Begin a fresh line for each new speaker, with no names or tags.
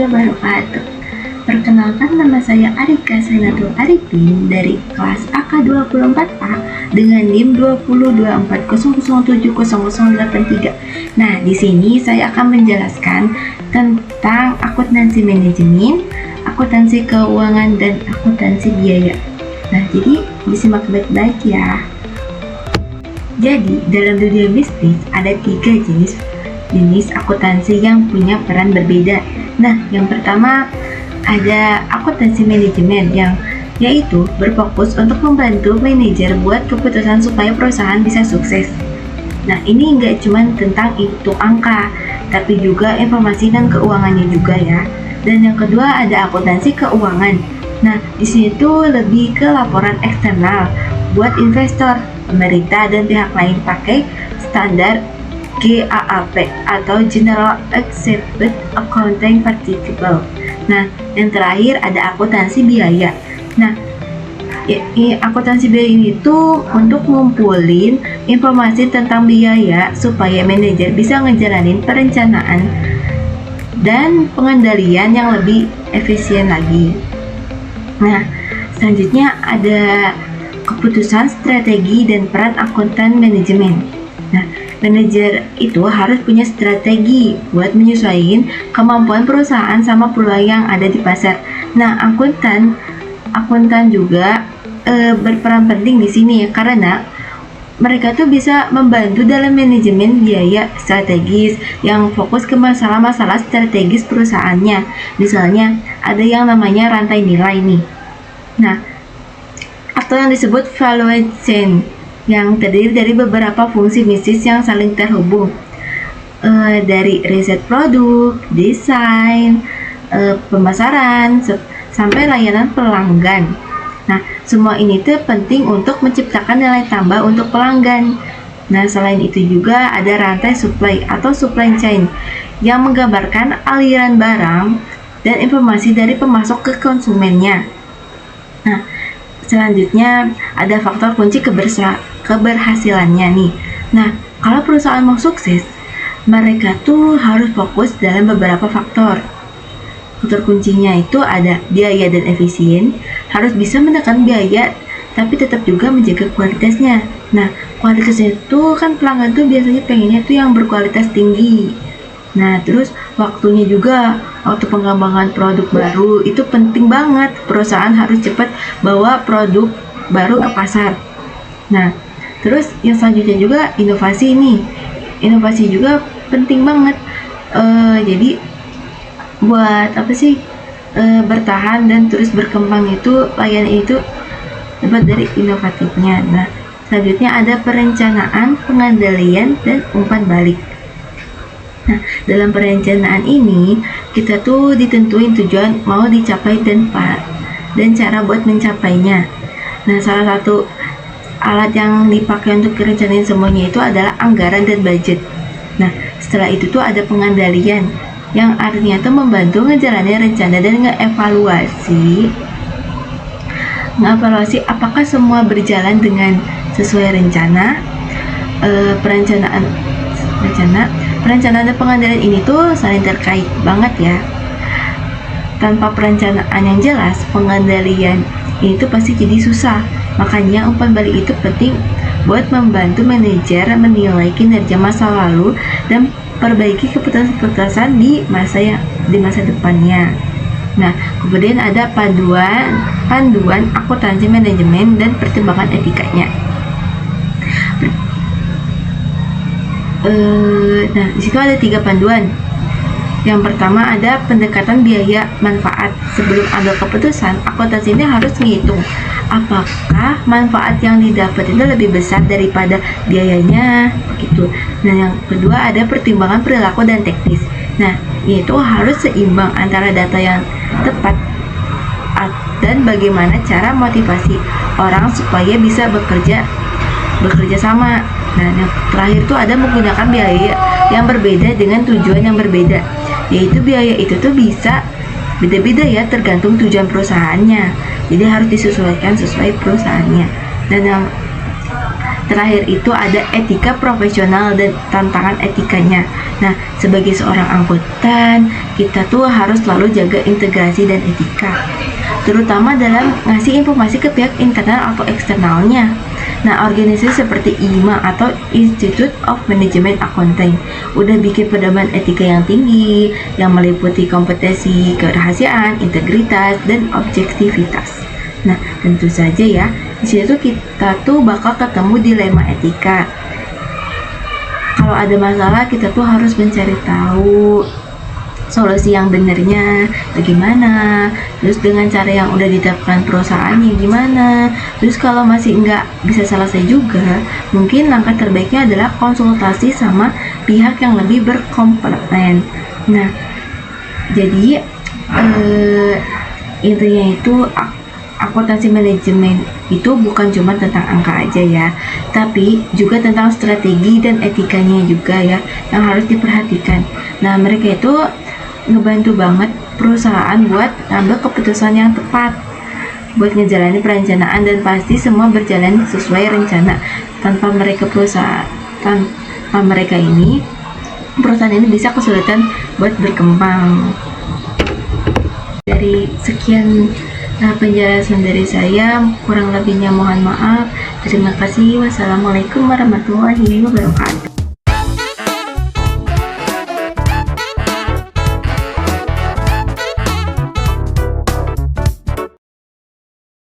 wabarakatuh. Perkenalkan, nama saya Arika Sainatul Arifin dari kelas AK24A dengan NIM 20240070083. Nah, di sini saya akan menjelaskan tentang akuntansi manajemen, akuntansi keuangan, dan akuntansi biaya. Nah, jadi disimak baik-baik ya. Jadi, dalam dunia bisnis ada 3 jenis akuntansi yang punya peran berbeda. Nah, yang pertama ada akuntansi manajemen yang yaitu berfokus untuk membantu manajer buat keputusan supaya perusahaan bisa sukses. Nah, ini nggak cuma tentang hitung angka, tapi juga informasi dan keuangannya juga ya. Dan yang kedua ada akuntansi keuangan. Nah, di sini tuh lebih ke laporan eksternal buat investor, pemerintah, dan pihak lain pakai standar GAAP atau General Accepted Accounting Principles. Nah, yang terakhir ada akuntansi biaya. Nah, akuntansi biaya ini tuh untuk ngumpulin informasi tentang biaya supaya manajer bisa ngejalanin perencanaan dan pengendalian yang lebih efisien lagi. Nah, selanjutnya ada keputusan strategi dan peran akuntan manajemen. Nah, manajer itu harus punya strategi buat menyesuaikan kemampuan perusahaan sama peluang yang ada di pasar. Nah, akuntan juga berperan penting di sini ya, karena mereka tuh bisa membantu dalam manajemen biaya strategis yang fokus ke masalah-masalah strategis perusahaannya. Misalnya ada yang namanya rantai nilai nih. Nah, atau yang disebut value chain yang terdiri dari beberapa fungsi bisnis yang saling terhubung, dari riset produk, desain, pemasaran, sampai layanan pelanggan. Nah, semua ini tuh penting untuk menciptakan nilai tambah untuk pelanggan. Nah, selain itu juga ada rantai supply atau supply chain yang menggambarkan aliran barang dan informasi dari pemasok ke konsumennya. Nah, selanjutnya ada faktor kunci keberhasilannya nih. Nah, kalau perusahaan mau sukses, mereka tuh harus fokus dalam beberapa faktor. Faktor kuncinya itu ada biaya dan efisien, harus bisa menekan biaya tapi tetap juga menjaga kualitasnya. Nah, kualitasnya itu kan pelanggan tuh biasanya pengennya tuh yang berkualitas tinggi. Nah, terus waktunya juga, waktu pengembangan produk baru itu penting banget. Perusahaan harus cepat bawa produk baru ke pasar. Nah, terus yang selanjutnya juga inovasi nih. Inovasi juga penting banget. Jadi buat bertahan dan terus berkembang itu layanan itu dapat dari inovatifnya. Nah, selanjutnya ada perencanaan, pengendalian, dan umpan balik. Nah, dalam perencanaan ini kita tuh ditentuin tujuan mau dicapai dan cara buat mencapainya. Nah, salah satu alat yang dipakai untuk merencanain semuanya itu adalah anggaran dan budget. Nah, setelah itu tuh ada pengendalian yang artinya tuh membantu ngejalanin rencana dan ngeevaluasi apakah semua berjalan dengan sesuai rencana. Perencanaan dan pengendalian ini tuh saling terkait banget ya. Tanpa perencanaan yang jelas, pengendalian ini tuh pasti jadi susah. Makanya umpan balik itu penting buat membantu manajer menilai kinerja masa lalu dan perbaiki keputusan-keputusan di masa depannya. Nah, kemudian ada panduan akuntansi manajemen dan pertimbangan etikanya. Nah, di situ ada 3 panduan. Yang pertama ada pendekatan biaya manfaat. Sebelum ambil keputusan, akuntansi ini harus menghitung apakah manfaat yang didapat itu lebih besar daripada biayanya gitu. Nah, yang kedua ada pertimbangan perilaku dan teknis. Nah, itu harus seimbang antara data yang tepat dan bagaimana cara motivasi orang supaya bisa bekerja sama. Nah, yang terakhir tuh ada menggunakan biaya yang berbeda dengan tujuan yang berbeda. Yaitu biaya itu tuh bisa beda-beda ya tergantung tujuan perusahaannya. Jadi harus disesuaikan sesuai perusahaannya. Dan terakhir itu ada etika profesional dan tantangan etikanya. Nah, sebagai seorang angkutan, kita tuh harus selalu jaga integrasi dan etika, terutama dalam ngasih informasi ke pihak internal atau eksternalnya. Nah, organisasi seperti IMA atau Institute of Management Accounting udah bikin pedoman etika yang tinggi, yang meliputi kompetensi, kerahasiaan, integritas, dan objektivitas. Nah, tentu saja ya, di situ kita tuh bakal ketemu dilema etika. Kalau ada masalah, kita tuh harus mencari tahu solusi yang benernya bagaimana, terus dengan cara yang udah ditetapkan perusahaannya gimana. Terus kalau masih nggak bisa selesai juga, mungkin langkah terbaiknya adalah konsultasi sama pihak yang lebih berkompeten. Nah, jadi intinya itu akuntansi manajemen itu bukan cuma tentang angka aja ya, tapi juga tentang strategi dan etikanya juga ya yang harus diperhatikan. Nah, mereka itu ngebantu banget perusahaan buat ngambil keputusan yang tepat, buat ngejalanin perencanaan, dan pasti semua berjalan sesuai rencana. Tanpa mereka ini perusahaan ini bisa kesulitan buat berkembang. Dari sekian penjelasan dari saya, kurang lebihnya mohon maaf. Terima kasih. Wassalamualaikum warahmatullahi wabarakatuh.